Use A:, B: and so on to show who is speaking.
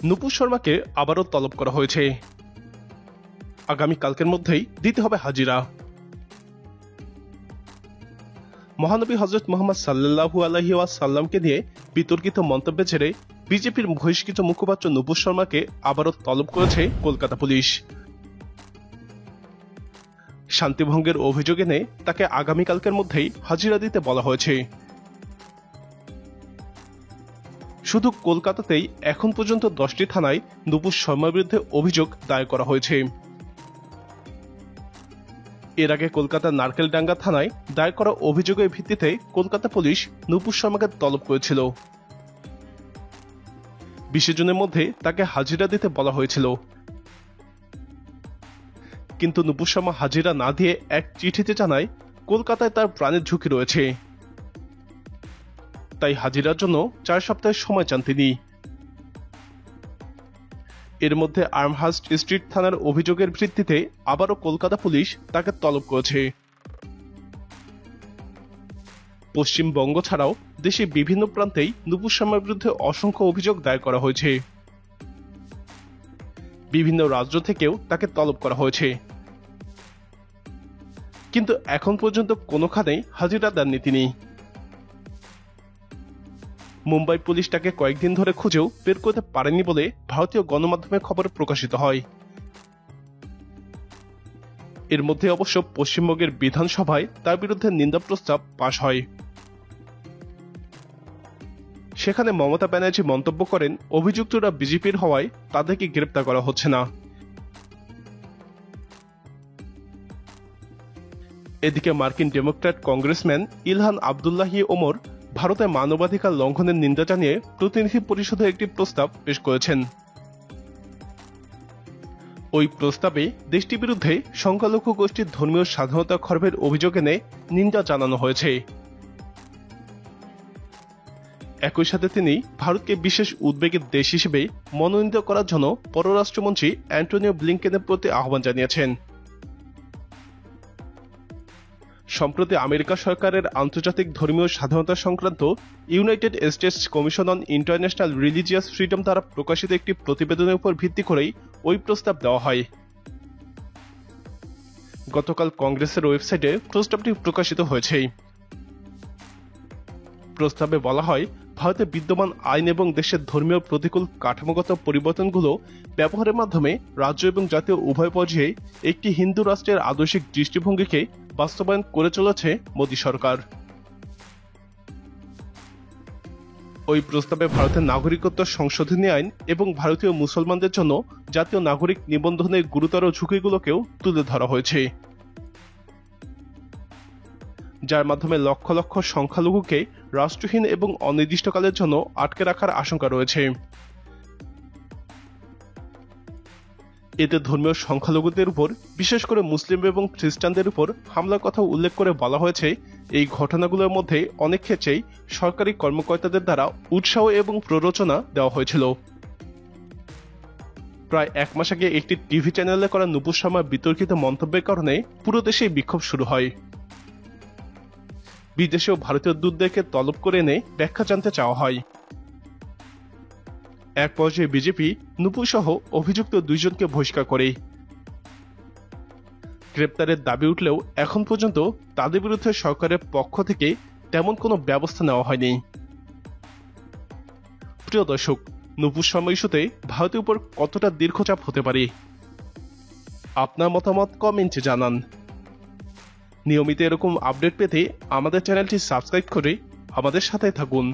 A: নুপুর শর্মাকে আবারও তলব করা হয়েছে। আগামীকালকের মধ্যেই দিতে হবে হাজিরা। মহানবী হযরত মুহাম্মদ সাল্লাল্লাহু আলাইহি ওয়াসাল্লামকে নিয়ে বিতর্কিত মন্তব্যের জেরে বিজেপির বহিষ্কৃত মুখপাত্র নুপুর শর্মাকে আবারও তলব করেছে কলকাতা পুলিশ। শান্তিভঙ্গের অভিযোগ এনে তাকে আগামীকালকের মধ্যেই হাজিরা দিতে বলা হয়েছে। শুধু কলকাতাতেই এখন পর্যন্ত 10টি থানায় নুপুর শর্মার বিরুদ্ধে অভিযোগ দায়ের করা হয়েছে। এর আগে কলকাতার নারকেলডাঙ্গা থানায় দায়ের করা অভিযোগের ভিত্তিতে কলকাতা পুলিশ নুপুর শর্মাকে তলব করেছিল। 20 জনের মধ্যে তাকে হাজিরা দিতে বলা হয়েছিল, কিন্তু নুপুর শর্মা হাজিরা না দিয়ে এক চিঠিতে জানায় কলকাতায় তার প্রাণের ঝুঁকি রয়েছে, তাই হাজিরার জন্য 4 সপ্তাহের সময় চান তিনি। এর মধ্যে আর্মহার্স্ট স্ট্রিট থানার অভিযোগের ভিত্তিতে আবারও কলকাতা পুলিশ তাকে তলব করেছে। পশ্চিমবঙ্গ ছাড়াও দেশে বিভিন্ন প্রান্তেই নুপুর শর্মার বিরুদ্ধে অসংখ্য অভিযোগ দায়ের করা হয়েছে। বিভিন্ন রাজ্য থেকেও তাকে তলব করা হয়েছে, কিন্তু এখন পর্যন্ত কোনোখানেই হাজিরা দেননি তিনি। মুম্বাই পুলিশ তাকে কয়েকদিন ধরে খুঁজেও বের করতে পারেনি বলে ভারতীয় গণমাধ্যমে খবর প্রকাশিত হয়। এর মধ্যে অবশ্য পশ্চিমবঙ্গের বিধানসভায় তার বিরুদ্ধে নিন্দা প্রস্তাব পাশ হয়। সেখানে মমতা ব্যানার্জি মন্তব্য করেন, অভিযুক্তরা বিজেপির হওয়ায় তাদেরকে গ্রেপ্তার করা হচ্ছে না। এদিকে মার্কিন ডেমোক্র্যাট কংগ্রেসম্যান ইলহান আব্দুল্লাহি ওমর ভারতে মানবাধিকার লঙ্ঘনের নিন্দা জানিয়ে প্রতিনিধি পরিষদে একটি প্রস্তাব পেশ করেছেন। ওই প্রস্তাবে দেশটির বিরুদ্ধে সংখ্যালঘু গোষ্ঠীর ধর্মীয় স্বাধীনতা খর্বের অভিযোগ এনে নিন্দা জানানো হয়েছে। একই সাথে তিনি ভারতকে বিশেষ উদ্বেগের দেশ হিসেবে মনোনীত করার জন্য পররাষ্ট্রমন্ত্রী অ্যান্টনিও ব্লিংকেনের প্রতি আহ্বান জানিয়েছেন। সম্প্রতি আমেরিকা সরকারের আন্তর্জাতিক ধর্মীয় স্বাধীনতা সংক্রান্ত United states commission on international religious freedom দ্বারা প্রকাশিত একটি প্রতিবেদনের উপর ভিত্তি করেই ওই প্রস্তাব দেওয়া হয়। গতকাল কংগ্রেসের ওয়েবসাইটে প্রস্তাবটি প্রকাশিত হয়েছে। প্রস্তাবে বলা হয়, ভারতে বিদ্যমান আইন এবং দেশের ধর্মীয় প্রতিকূল কাঠামোগত পরিবর্তনগুলো ব্যবহারের মাধ্যমে রাজ্য এবং জাতীয় উভয় পর্যায়ে একটি হিন্দু রাষ্ট্রের আদর্শিক দৃষ্টিভঙ্গিকে বাস্তবায়ন করে চলেছে মোদী সরকার। ওই প্রস্তাবে ভারতের নাগরিকত্ব সংশোধনী আইন এবং ভারতীয় মুসলমানদের জন্য জাতীয় নাগরিক নিবন্ধনের গুরুতর ঝুঁকিগুলোকেও তুলে ধরা হয়েছে, যার মাধ্যমে লক্ষ লক্ষ সংখ্যালঘুকে রাষ্ট্রহীন এবং অনির্দিষ্টকালের জন্য আটকে রাখার আশঙ্কা রয়েছে। এতে ধর্মীয় সংখ্যালঘুদের উপর, বিশেষ করে মুসলিম এবং খ্রিস্টানদের উপর হামলার কথা উল্লেখ করে বলা হয়েছে, এই ঘটনাগুলোর মধ্যে অনেক ক্ষেত্রেই সরকারি কর্মকর্তাদের দ্বারা উৎসাহ এবং প্ররোচনা দেওয়া হয়েছিল। প্রায় 1 মাস আগে একটি টিভি চ্যানেলে করা নুপুর শর্মার বিতর্কিত মন্তব্যের কারণে পুরো দেশেই বিক্ষোভ শুরু হয়। বিদেশেও ভারতীয় দূতদেরকে তলব করে এনে ব্যাখ্যা জানতে চাওয়া হয়। এক পর্যায়ে বিজেপি নুপুর সহ অভিযুক্ত 2 জনকে বহিষ্কার করে। গ্রেপ্তারের দাবি উঠলেও এখন পর্যন্ত তাদের বিরুদ্ধে সরকারের পক্ষ থেকে তেমন কোনো ব্যবস্থা নেওয়া হয়নি। প্রিয় দর্শক, নুপুর শর্মা ইস্যুতে ভারতের উপর কতটা দীর্ঘচাপ হতে পারে, আপনার মতামত কমেন্টে জানান। নিয়মিত এরকম আপডেট পেতে আমাদের চ্যানেলটি সাবস্ক্রাইব করে আমাদের সাথে থাকুন।